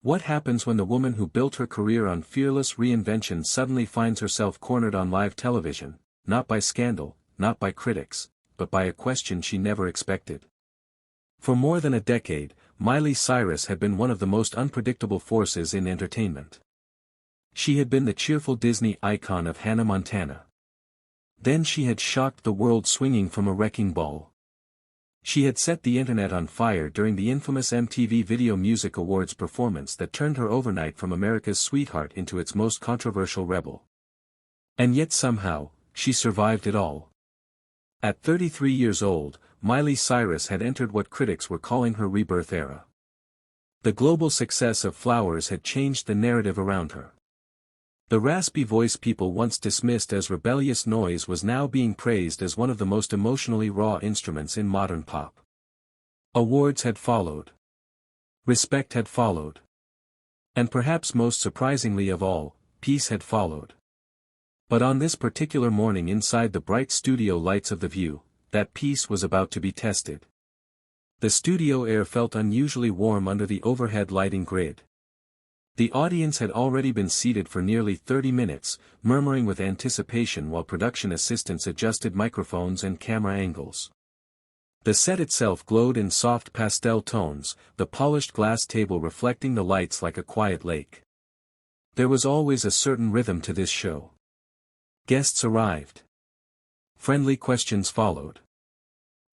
What happens when the woman who built her career on fearless reinvention suddenly finds herself cornered on live television, not by scandal, not by critics, but by a question she never expected? For more than a decade, Miley Cyrus had been one of the most unpredictable forces in entertainment. She had been the cheerful Disney icon of Hannah Montana. Then she had shocked the world swinging from a wrecking ball. She had set the internet on fire during the infamous MTV Video Music Awards performance that turned her overnight from America's sweetheart into its most controversial rebel. And yet somehow, she survived it all. At 33 years old, Miley Cyrus had entered what critics were calling her rebirth era. The global success of Flowers had changed the narrative around her. The raspy voice people once dismissed as rebellious noise was now being praised as one of the most emotionally raw instruments in modern pop. Awards had followed. Respect had followed. And perhaps most surprisingly of all, peace had followed. But on this particular morning inside the bright studio lights of The View, that peace was about to be tested. The studio air felt unusually warm under the overhead lighting grid. The audience had already been seated for nearly 30 minutes, murmuring with anticipation while production assistants adjusted microphones and camera angles. The set itself glowed in soft pastel tones, the polished glass table reflecting the lights like a quiet lake. There was always a certain rhythm to this show. Guests arrived. Friendly questions followed.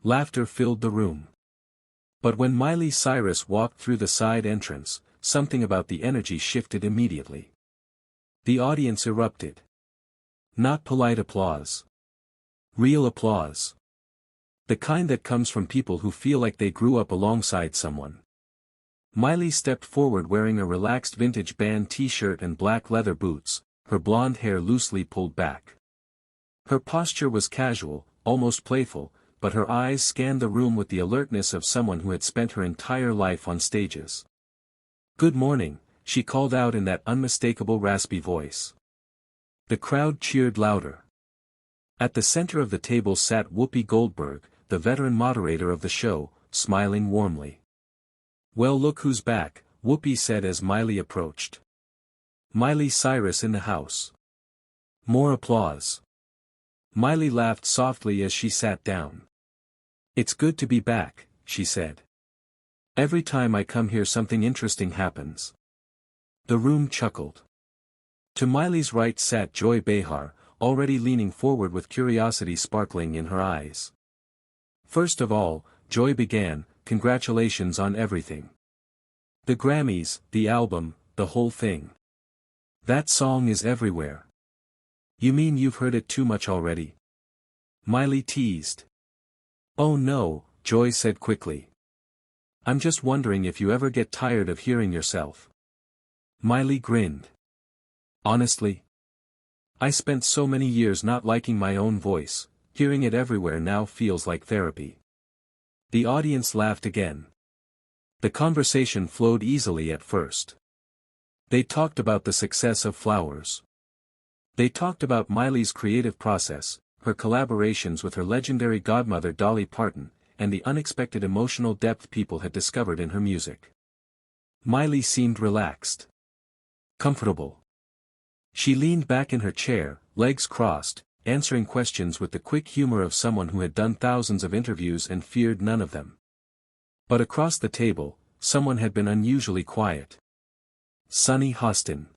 Laughter filled the room. But when Miley Cyrus walked through the side entrance, something about the energy shifted immediately. The audience erupted. Not polite applause. Real applause. The kind that comes from people who feel like they grew up alongside someone. Miley stepped forward wearing a relaxed vintage band t-shirt and black leather boots, her blonde hair loosely pulled back. Her posture was casual, almost playful, but her eyes scanned the room with the alertness of someone who had spent her entire life on stages. "Good morning," she called out in that unmistakable raspy voice. The crowd cheered louder. At the center of the table sat Whoopi Goldberg, the veteran moderator of the show, smiling warmly. "Well, look who's back," Whoopi said as Miley approached. "Miley Cyrus in the house." More applause. Miley laughed softly as she sat down. "It's good to be back," she said. "Every time I come here something interesting happens." The room chuckled. To Miley's right sat Joy Behar, already leaning forward with curiosity sparkling in her eyes. "First of all," Joy began, "congratulations on everything. The Grammys, the album, the whole thing. That song is everywhere." "You mean you've heard it too much already?" Miley teased. "Oh no," Joy said quickly. "I'm just wondering if you ever get tired of hearing yourself." Miley grinned. "Honestly? I spent so many years not liking my own voice, hearing it everywhere now feels like therapy." The audience laughed again. The conversation flowed easily at first. They talked about the success of Flowers. They talked about Miley's creative process, her collaborations with her legendary godmother Dolly Parton, and the unexpected emotional depth people had discovered in her music. Miley seemed relaxed. Comfortable. She leaned back in her chair, legs crossed, answering questions with the quick humor of someone who had done thousands of interviews and feared none of them. But across the table, someone had been unusually quiet. Sunny Hostin.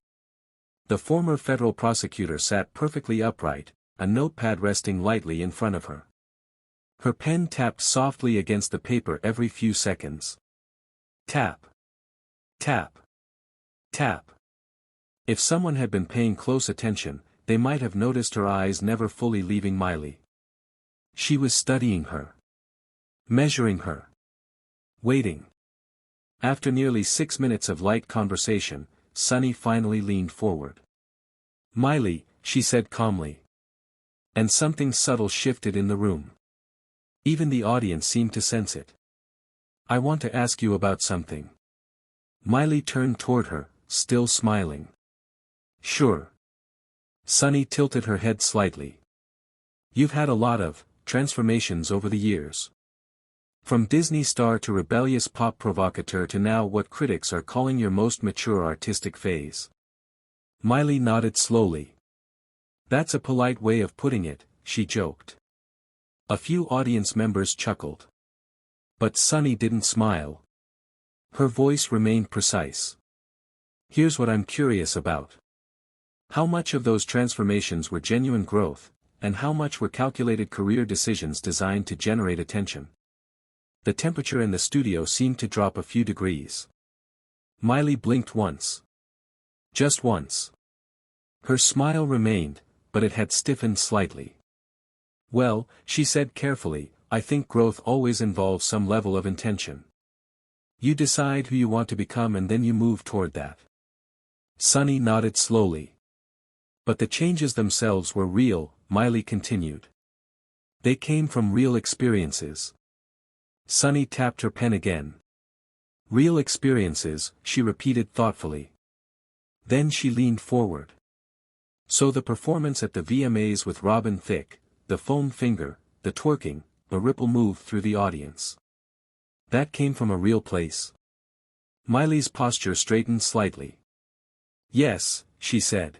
The former federal prosecutor sat perfectly upright, a notepad resting lightly in front of her. Her pen tapped softly against the paper every few seconds. Tap. Tap. Tap. If someone had been paying close attention, they might have noticed her eyes never fully leaving Miley. She was studying her. Measuring her. Waiting. After nearly 6 minutes of light conversation, Sunny finally leaned forward. "Miley," she said calmly. And something subtle shifted in the room. Even the audience seemed to sense it. "I want to ask you about something." Miley turned toward her, still smiling. "Sure." Sunny tilted her head slightly. "You've had a lot of transformations over the years. From Disney star to rebellious pop provocateur to now what critics are calling your most mature artistic phase. Miley nodded slowly. That's a polite way of putting it, she joked. A few audience members chuckled. But Sunny didn't smile. Her voice remained precise. Here's what I'm curious about. How much of those transformations were genuine growth, and how much were calculated career decisions designed to generate attention? The temperature in the studio seemed to drop a few degrees. Miley blinked once. Just once. Her smile remained, but it had stiffened slightly. Well, she said carefully, I think growth always involves some level of intention. You decide who you want to become and then you move toward that. Sunny nodded slowly. But the changes themselves were real, Miley continued. They came from real experiences. Sunny tapped her pen again. Real experiences, she repeated thoughtfully. Then she leaned forward. So the performance at the VMAs with Robin Thicke, the foam finger, the twerking, a ripple moved through the audience. That came from a real place. Miley's posture straightened slightly. Yes, she said.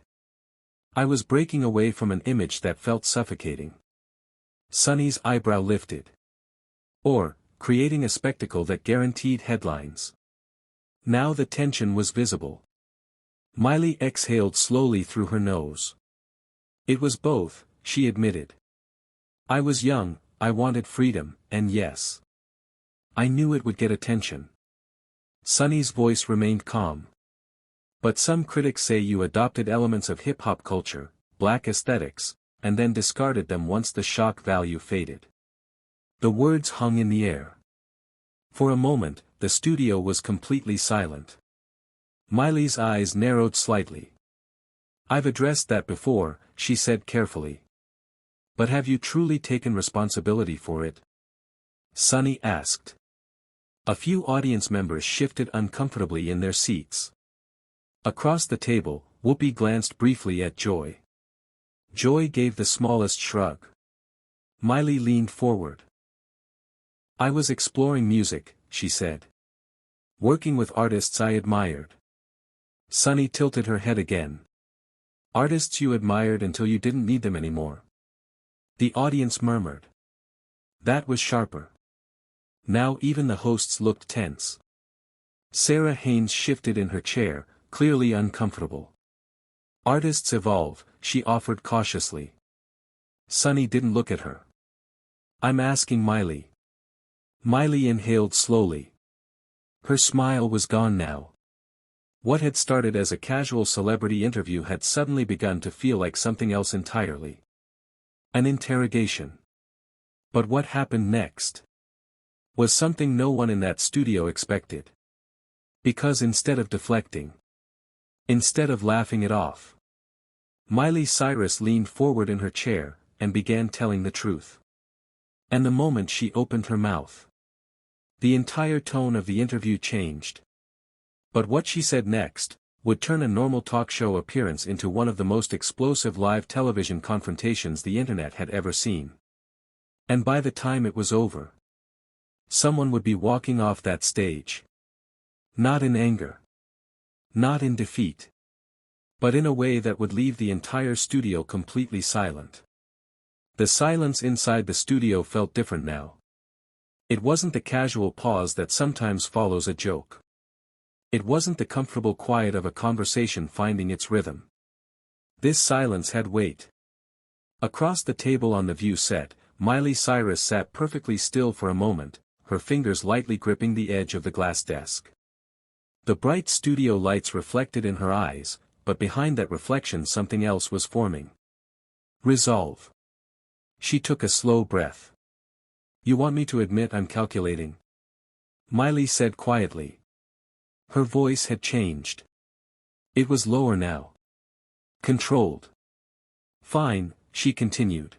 I was breaking away from an image that felt suffocating. Sunny's eyebrow lifted. Or, creating a spectacle that guaranteed headlines. Now the tension was visible. Miley exhaled slowly through her nose. It was both, she admitted. I was young, I wanted freedom, and yes. I knew it would get attention. Sunny's voice remained calm. But some critics say you adopted elements of hip-hop culture, black aesthetics, and then discarded them once the shock value faded. The words hung in the air. For a moment, the studio was completely silent. Miley's eyes narrowed slightly. I've addressed that before, she said carefully. But have you truly taken responsibility for it? Sunny asked. A few audience members shifted uncomfortably in their seats. Across the table, Whoopi glanced briefly at Joy. Joy gave the smallest shrug. Miley leaned forward. I was exploring music, she said. Working with artists I admired. Sunny tilted her head again. Artists you admired until you didn't need them anymore. The audience murmured. That was sharper. Now even the hosts looked tense. Sarah Haynes shifted in her chair, clearly uncomfortable. Artists evolve, she offered cautiously. Sunny didn't look at her. I'm asking Miley. Miley inhaled slowly. Her smile was gone now. What had started as a casual celebrity interview had suddenly begun to feel like something else entirely. An interrogation. But what happened next? Was something no one in that studio expected. Because instead of deflecting, instead of laughing it off, Miley Cyrus leaned forward in her chair, and began telling the truth. And the moment she opened her mouth, the entire tone of the interview changed. But what she said next would turn a normal talk show appearance into one of the most explosive live television confrontations the internet had ever seen. And by the time it was over, someone would be walking off that stage. Not in anger. Not in defeat. But in a way that would leave the entire studio completely silent. The silence inside the studio felt different now. It wasn't the casual pause that sometimes follows a joke. It wasn't the comfortable quiet of a conversation finding its rhythm. This silence had weight. Across the table on the View set, Miley Cyrus sat perfectly still for a moment, her fingers lightly gripping the edge of the glass desk. The bright studio lights reflected in her eyes, but behind that reflection something else was forming. Resolve. She took a slow breath. You want me to admit I'm calculating? Miley said quietly. Her voice had changed. It was lower now. Controlled. Fine, she continued.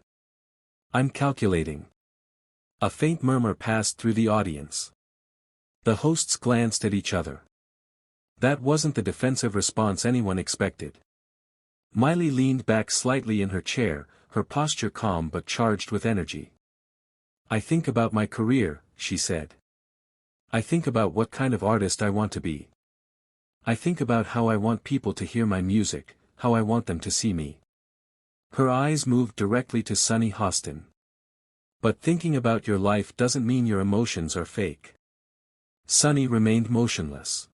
I'm calculating. A faint murmur passed through the audience. The hosts glanced at each other. That wasn't the defensive response anyone expected. Miley leaned back slightly in her chair, her posture calm but charged with energy. I think about my career, she said. I think about what kind of artist I want to be. I think about how I want people to hear my music, how I want them to see me. Her eyes moved directly to Sunny Hostin. But thinking about your life doesn't mean your emotions are fake. Sunny remained motionless.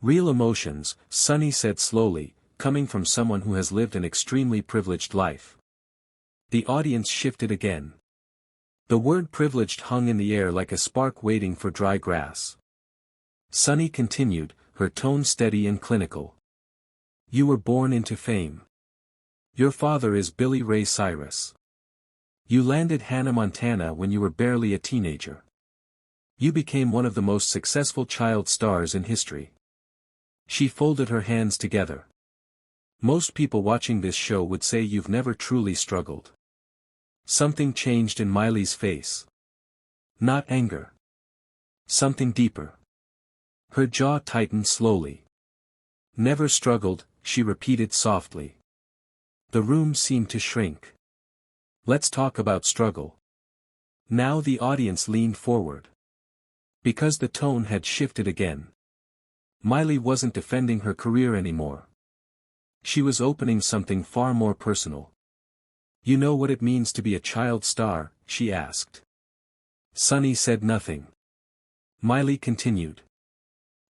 Real emotions, Sunny said slowly, coming from someone who has lived an extremely privileged life. The audience shifted again. The word privileged hung in the air like a spark waiting for dry grass. Sunny continued, her tone steady and clinical. You were born into fame. Your father is Billy Ray Cyrus. You landed Hannah Montana when you were barely a teenager. You became one of the most successful child stars in history. She folded her hands together. Most people watching this show would say you've never truly struggled. Something changed in Miley's face. Not anger. Something deeper. Her jaw tightened slowly. Never struggled, she repeated softly. The room seemed to shrink. Let's talk about struggle. Now the audience leaned forward. Because the tone had shifted again. Miley wasn't defending her career anymore. She was opening something far more personal. You know what it means to be a child star, she asked. Sunny said nothing. Miley continued.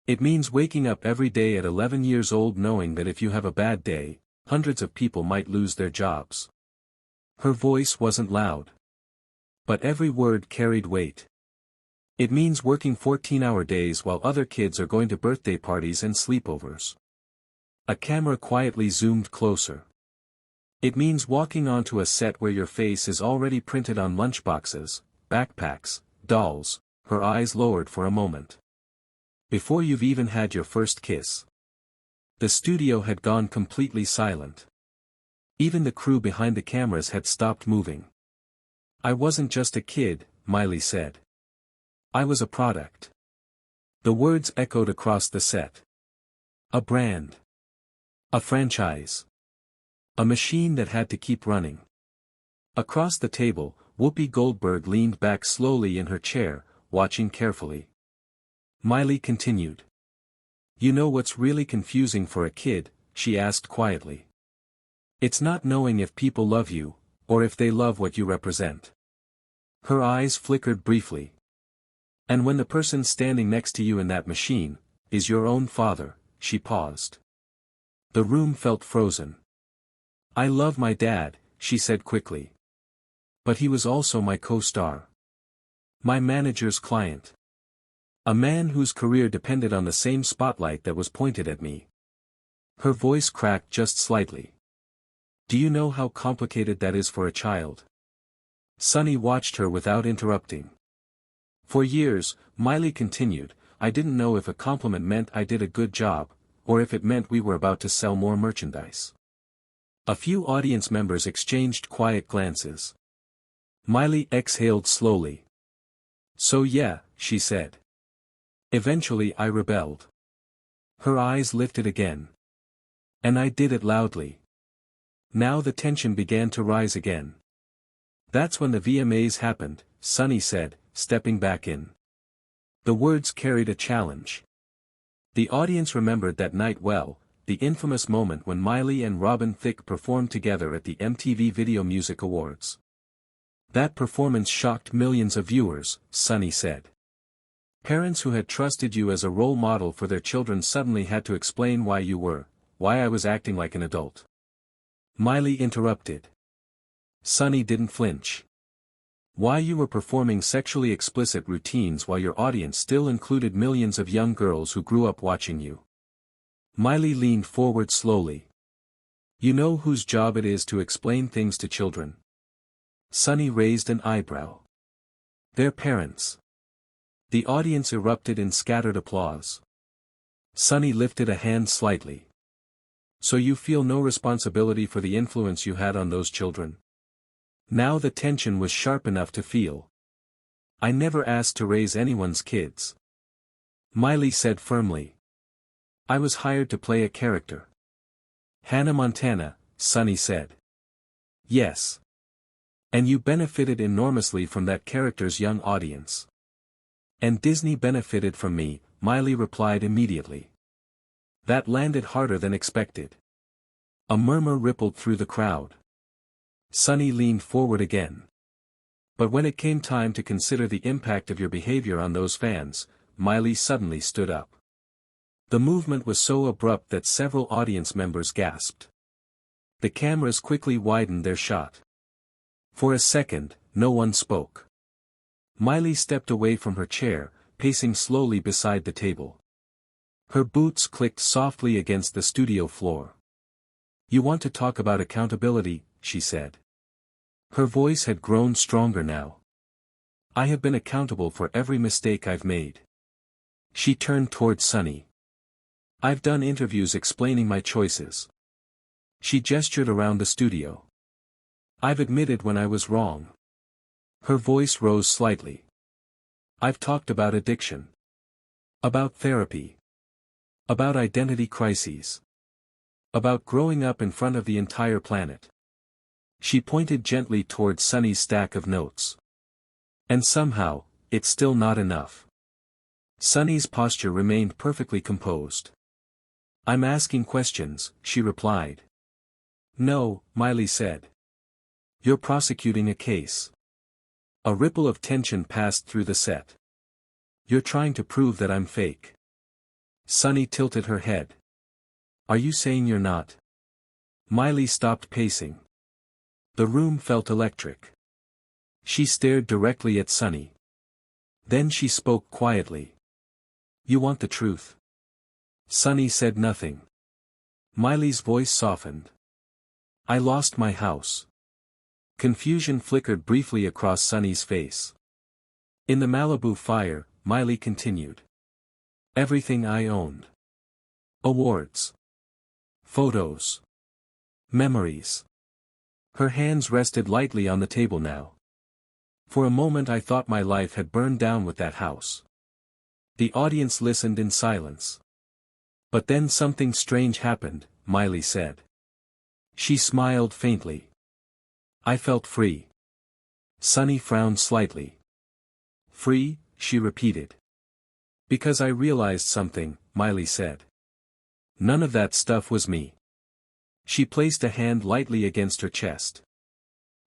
It means waking up every day at 11 years old knowing that if you have a bad day, hundreds of people might lose their jobs. Her voice wasn't loud. But every word carried weight. It means working 14-hour days while other kids are going to birthday parties and sleepovers. A camera quietly zoomed closer. It means walking onto a set where your face is already printed on lunchboxes, backpacks, dolls. Her eyes lowered for a moment. Before you've even had your first kiss. The studio had gone completely silent. Even the crew behind the cameras had stopped moving. I wasn't just a kid, Miley said. I was a product. The words echoed across the set. A brand. A franchise. A machine that had to keep running. Across the table, Whoopi Goldberg leaned back slowly in her chair, watching carefully. Miley continued. You know what's really confusing for a kid, she asked quietly. It's not knowing if people love you, or if they love what you represent. Her eyes flickered briefly. And when the person standing next to you in that machine, is your own father, she paused. The room felt frozen. I love my dad, she said quickly. But he was also my co-star. My manager's client. A man whose career depended on the same spotlight that was pointed at me. Her voice cracked just slightly. Do you know how complicated that is for a child? Sunny watched her without interrupting. For years, Miley continued, I didn't know if a compliment meant I did a good job, or if it meant we were about to sell more merchandise. A few audience members exchanged quiet glances. Miley exhaled slowly. So yeah, she said. Eventually I rebelled. Her eyes lifted again. And I did it loudly. Now the tension began to rise again. That's when the VMAs happened, Sunny said, stepping back in. The words carried a challenge. The audience remembered that night well, the infamous moment when Miley and Robin Thicke performed together at the MTV Video Music Awards. That performance shocked millions of viewers, Sunny said. Parents who had trusted you as a role model for their children suddenly had to explain why I was acting like an adult. Miley interrupted. Sunny didn't flinch. Why you were performing sexually explicit routines while your audience still included millions of young girls who grew up watching you. Miley leaned forward slowly. You know whose job it is to explain things to children? Sunny raised an eyebrow. Their parents. The audience erupted in scattered applause. Sunny lifted a hand slightly. So you feel no responsibility for the influence you had on those children? Now the tension was sharp enough to feel. I never asked to raise anyone's kids. Miley said firmly. I was hired to play a character. Hannah Montana, Sunny said. Yes. And you benefited enormously from that character's young audience. And Disney benefited from me, Miley replied immediately. That landed harder than expected. A murmur rippled through the crowd. Sunny leaned forward again. But when it came time to consider the impact of your behavior on those fans, Miley suddenly stood up. The movement was so abrupt that several audience members gasped. The cameras quickly widened their shot. For a second, no one spoke. Miley stepped away from her chair, pacing slowly beside the table. Her boots clicked softly against the studio floor. You want to talk about accountability, she said. Her voice had grown stronger now. I have been accountable for every mistake I've made. She turned toward Sunny. I've done interviews explaining my choices. She gestured around the studio. I've admitted when I was wrong. Her voice rose slightly. I've talked about addiction. About therapy. About identity crises. About growing up in front of the entire planet. She pointed gently toward Sunny's stack of notes. And somehow, it's still not enough. Sunny's posture remained perfectly composed. I'm asking questions, she replied. No, Miley said. You're prosecuting a case. A ripple of tension passed through the set. You're trying to prove that I'm fake. Sunny tilted her head. Are you saying you're not? Miley stopped pacing. The room felt electric. She stared directly at Sunny. Then she spoke quietly. You want the truth? Sunny said nothing. Miley's voice softened. I lost my house. Confusion flickered briefly across Sunny's face. In the Malibu fire, Miley continued. Everything I owned. Awards. Photos. Memories. Her hands rested lightly on the table now. For a moment I thought my life had burned down with that house. The audience listened in silence. But then something strange happened, Miley said. She smiled faintly. I felt free. Sunny frowned slightly. Free, she repeated. Because I realized something, Miley said. None of that stuff was me. She placed a hand lightly against her chest.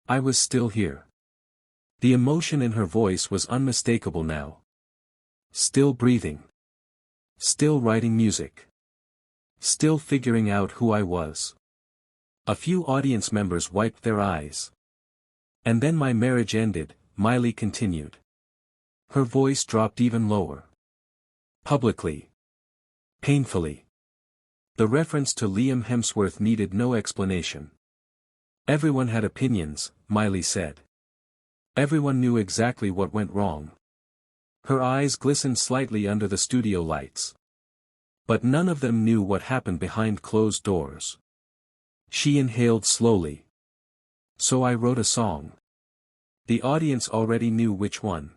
I was still here. The emotion in her voice was unmistakable now. Still breathing. Still writing music. Still figuring out who I was. A few audience members wiped their eyes. And then my marriage ended, Miley continued. Her voice dropped even lower. Publicly. Painfully. The reference to Liam Hemsworth needed no explanation. Everyone had opinions, Miley said. Everyone knew exactly what went wrong. Her eyes glistened slightly under the studio lights. But none of them knew what happened behind closed doors. She inhaled slowly. So I wrote a song. The audience already knew which one.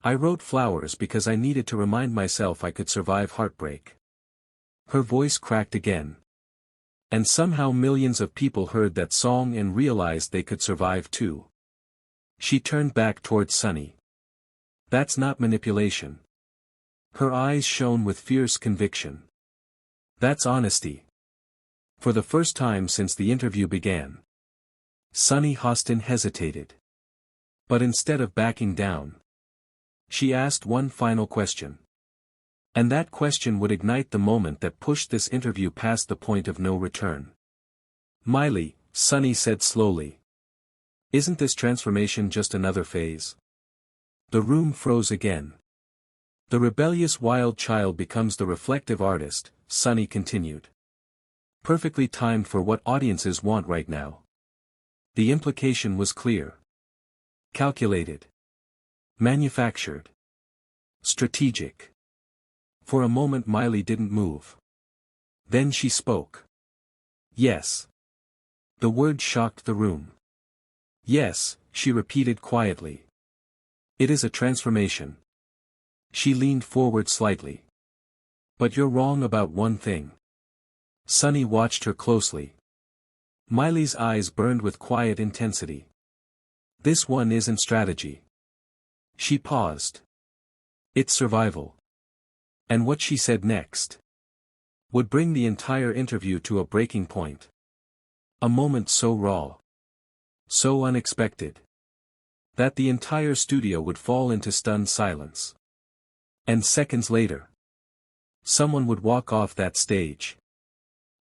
I wrote Flowers because I needed to remind myself I could survive heartbreak. Her voice cracked again. And somehow millions of people heard that song and realized they could survive too. She turned back towards Sunny. That's not manipulation. Her eyes shone with fierce conviction. That's honesty. For the first time since the interview began. Sunny Hostin hesitated. But instead of backing down, she asked one final question. And that question would ignite the moment that pushed this interview past the point of no return. Miley, Sunny said slowly. Isn't this transformation just another phase? The room froze again. The rebellious wild child becomes the reflective artist, Sunny continued. Perfectly timed for what audiences want right now. The implication was clear. Calculated. Manufactured. Strategic. For a moment Miley didn't move. Then she spoke. Yes. The word shocked the room. Yes, she repeated quietly. It is a transformation. She leaned forward slightly. But you're wrong about one thing. Sunny watched her closely. Miley's eyes burned with quiet intensity. This one isn't strategy. She paused. It's survival. And what she said next would bring the entire interview to a breaking point. A moment so raw, so unexpected, that the entire studio would fall into stunned silence. And seconds later, someone would walk off that stage.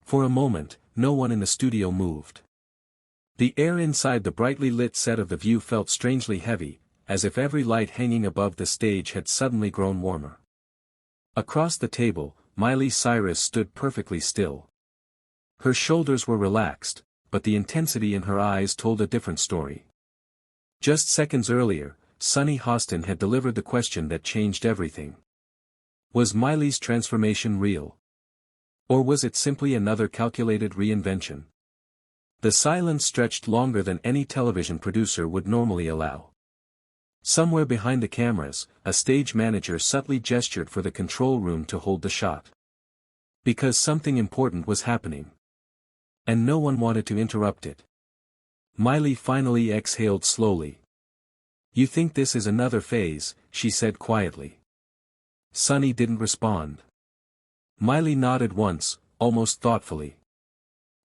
For a moment, no one in the studio moved. The air inside the brightly lit set of The View felt strangely heavy, as if every light hanging above the stage had suddenly grown warmer. Across the table, Miley Cyrus stood perfectly still. Her shoulders were relaxed, but the intensity in her eyes told a different story. Just seconds earlier, Sunny Hostin had delivered the question that changed everything. Was Miley's transformation real? Or was it simply another calculated reinvention? The silence stretched longer than any television producer would normally allow. Somewhere behind the cameras, a stage manager subtly gestured for the control room to hold the shot. Because something important was happening. And no one wanted to interrupt it. Miley finally exhaled slowly. "You think this is another phase," she said quietly. Sunny didn't respond. Miley nodded once, almost thoughtfully.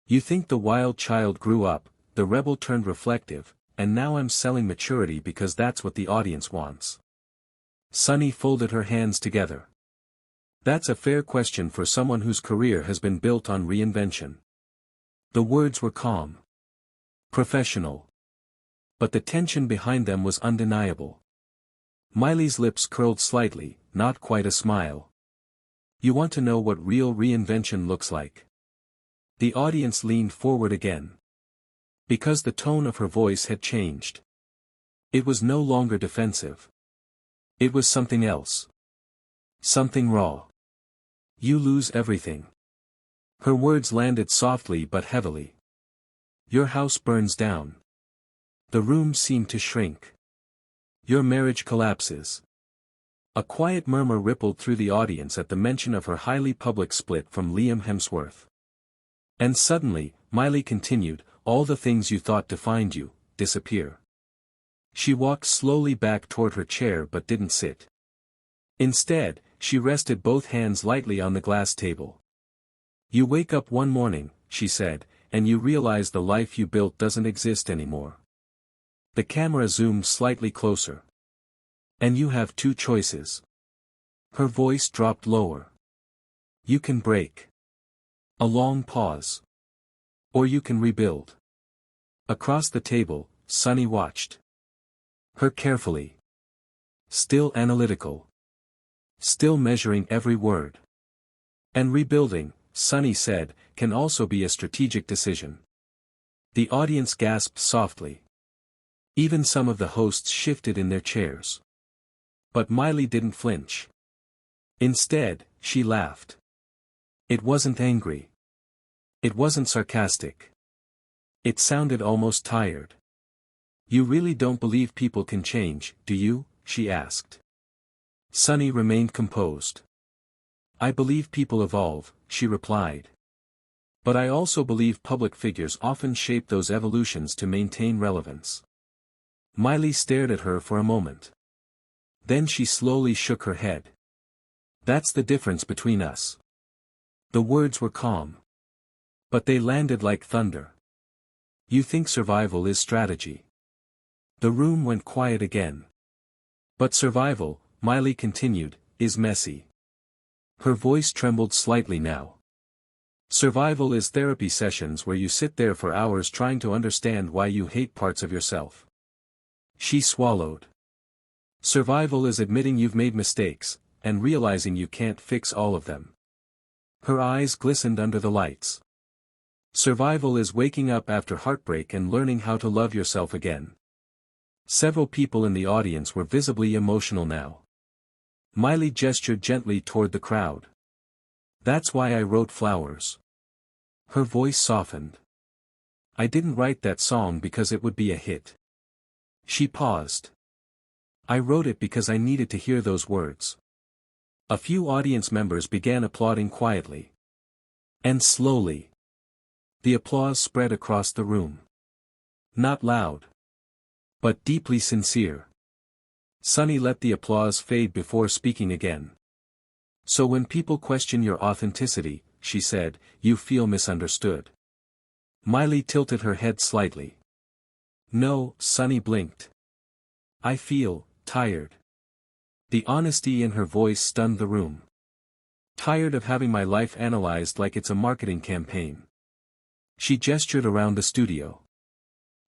"You think the wild child grew up, the rebel turned reflective, and now I'm selling maturity because that's what the audience wants." Sunny folded her hands together. "That's a fair question for someone whose career has been built on reinvention." The words were calm, professional. But the tension behind them was undeniable. Miley's lips curled slightly, not quite a smile. "You want to know what real reinvention looks like?" The audience leaned forward again. Because the tone of her voice had changed. It was no longer defensive. It was something else. Something raw. "You lose everything." Her words landed softly but heavily. "Your house burns down. The room seemed to shrink. Your marriage collapses." A quiet murmur rippled through the audience at the mention of her highly public split from Liam Hemsworth. And suddenly, Miley continued, "All the things you thought defined you, disappear." She walked slowly back toward her chair but didn't sit. Instead, she rested both hands lightly on the glass table. "You wake up one morning," she said, "and you realize the life you built doesn't exist anymore." The camera zoomed slightly closer. "And you have two choices." Her voice dropped lower. "You can break." A long pause. "Or you can rebuild." Across the table, Sunny watched her carefully. Still analytical. Still measuring every word. "And rebuilding," Sunny said, "can also be a strategic decision." The audience gasped softly. Even some of the hosts shifted in their chairs. But Miley didn't flinch. Instead, she laughed. It wasn't angry. It wasn't sarcastic. It sounded almost tired. "You really don't believe people can change, do you?" she asked. Sunny remained composed. "I believe people evolve," she replied. "But I also believe public figures often shape those evolutions to maintain relevance." Miley stared at her for a moment. Then she slowly shook her head. "That's the difference between us." The words were calm. But they landed like thunder. "You think survival is strategy." The room went quiet again. "But survival," Miley continued, "is messy." Her voice trembled slightly now. "Survival is therapy sessions where you sit there for hours trying to understand why you hate parts of yourself." She swallowed. "Survival is admitting you've made mistakes, and realizing you can't fix all of them." Her eyes glistened under the lights. "Survival is waking up after heartbreak and learning how to love yourself again." Several people in the audience were visibly emotional now. Miley gestured gently toward the crowd. "That's why I wrote Flowers." Her voice softened. "I didn't write that song because it would be a hit." She paused. "I wrote it because I needed to hear those words." A few audience members began applauding quietly. And slowly, the applause spread across the room. Not loud, but deeply sincere. Sunny let the applause fade before speaking again. So when people question your authenticity, she said, you feel misunderstood. Miley tilted her head slightly. No, Sunny blinked. I feel tired. The honesty in her voice stunned the room. Tired of having my life analyzed like it's a marketing campaign. She gestured around the studio.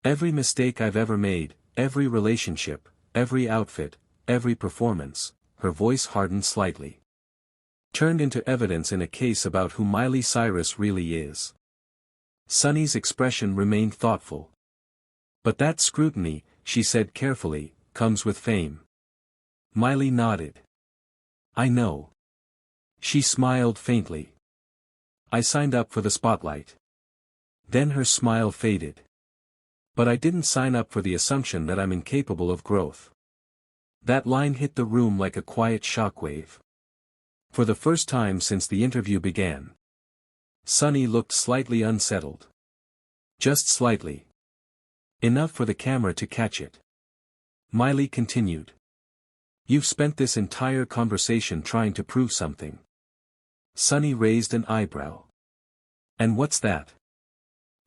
Every mistake I've ever made, every relationship, every outfit, every performance, her voice hardened slightly. Turned into evidence in a case about who Miley Cyrus really is. Sunny's expression remained thoughtful. But that scrutiny, she said carefully, comes with fame. Miley nodded. I know. She smiled faintly. I signed up for the spotlight. Then her smile faded. But I didn't sign up for the assumption that I'm incapable of growth. That line hit the room like a quiet shockwave. For the first time since the interview began. Sunny looked slightly unsettled. Just slightly. Enough for the camera to catch it. Miley continued. You've spent this entire conversation trying to prove something. Sunny raised an eyebrow. And what's that?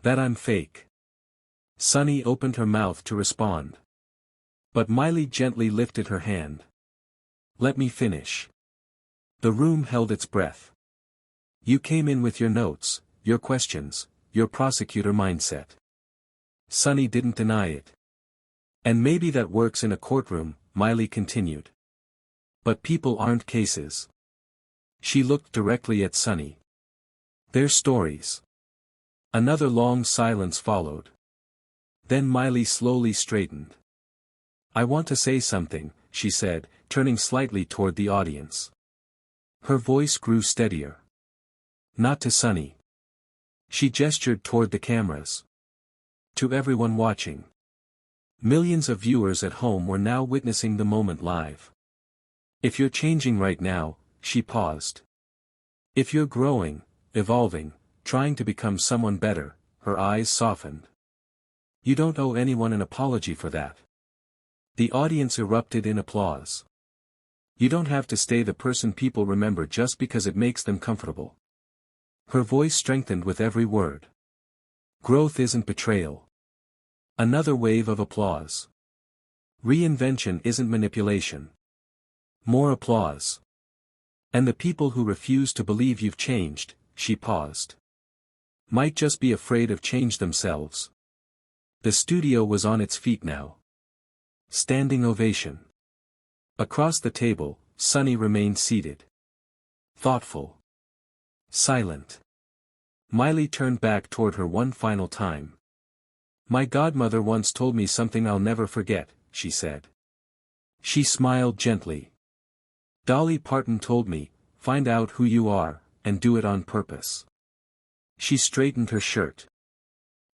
That I'm fake. Sunny opened her mouth to respond. But Miley gently lifted her hand. Let me finish. The room held its breath. You came in with your notes, your questions, your prosecutor mindset. Sunny didn't deny it. And maybe that works in a courtroom, Miley continued. But people aren't cases. She looked directly at Sunny. They're stories. Another long silence followed. Then Miley slowly straightened. I want to say something, she said, turning slightly toward the audience. Her voice grew steadier. Not to Sunny. She gestured toward the cameras. To everyone watching. Millions of viewers at home were now witnessing the moment live. If you're changing right now, she paused. If you're growing, evolving, trying to become someone better, her eyes softened. You don't owe anyone an apology for that. The audience erupted in applause. You don't have to stay the person people remember just because it makes them comfortable. Her voice strengthened with every word. Growth isn't betrayal. Another wave of applause. Reinvention isn't manipulation. More applause. And the people who refuse to believe you've changed, she paused. Might just be afraid of change themselves. The studio was on its feet now. Standing ovation. Across the table, Sunny remained seated. Thoughtful. Silent. Miley turned back toward her one final time. My godmother once told me something I'll never forget, she said. She smiled gently. Dolly Parton told me, find out who you are, and do it on purpose. She straightened her shirt.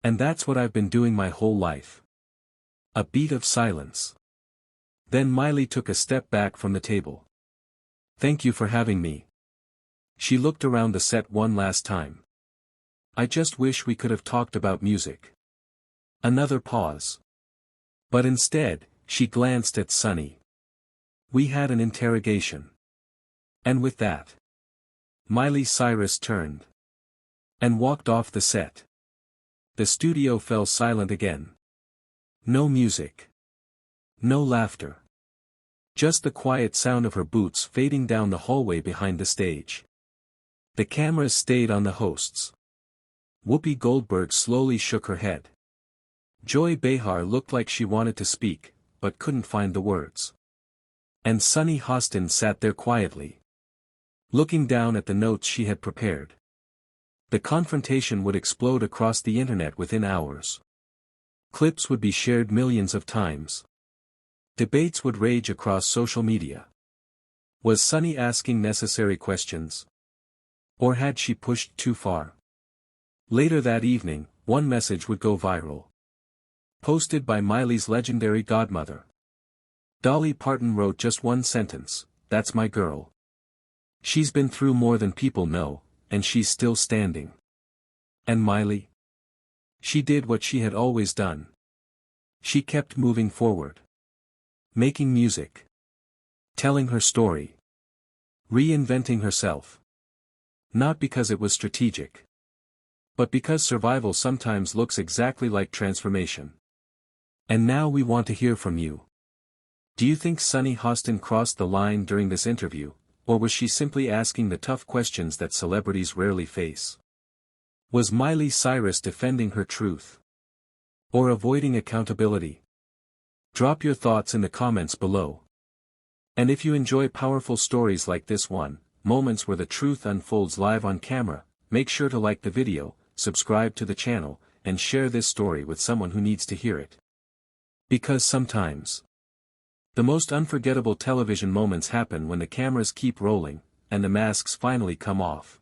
And that's what I've been doing my whole life. A beat of silence. Then Miley took a step back from the table. Thank you for having me. She looked around the set one last time. I just wish we could have talked about music. Another pause. But instead, she glanced at Sunny. We had an interrogation. And with that, Miley Cyrus turned. And walked off the set. The studio fell silent again. No music. No laughter. Just the quiet sound of her boots fading down the hallway behind the stage. The cameras stayed on the hosts. Whoopi Goldberg slowly shook her head. Joy Behar looked like she wanted to speak, but couldn't find the words. And Sunny Hostin sat there quietly. Looking down at the notes she had prepared. The confrontation would explode across the internet within hours. Clips would be shared millions of times. Debates would rage across social media. Was Sunny asking necessary questions? Or had she pushed too far? Later that evening, one message would go viral. Posted by Miley's legendary godmother. Dolly Parton wrote just one sentence, that's my girl. She's been through more than people know, and she's still standing. And Miley? She did what she had always done. She kept moving forward. Making music. Telling her story. Reinventing herself. Not because it was strategic, but because survival sometimes looks exactly like transformation. And now we want to hear from you. Do you think Sunny Hostin crossed the line during this interview, or was she simply asking the tough questions that celebrities rarely face? Was Miley Cyrus defending her truth? Or avoiding accountability? Drop your thoughts in the comments below. And if you enjoy powerful stories like this one, moments where the truth unfolds live on camera, make sure to like the video, subscribe to the channel, and share this story with someone who needs to hear it. Because sometimes, the most unforgettable television moments happen when the cameras keep rolling, and the masks finally come off.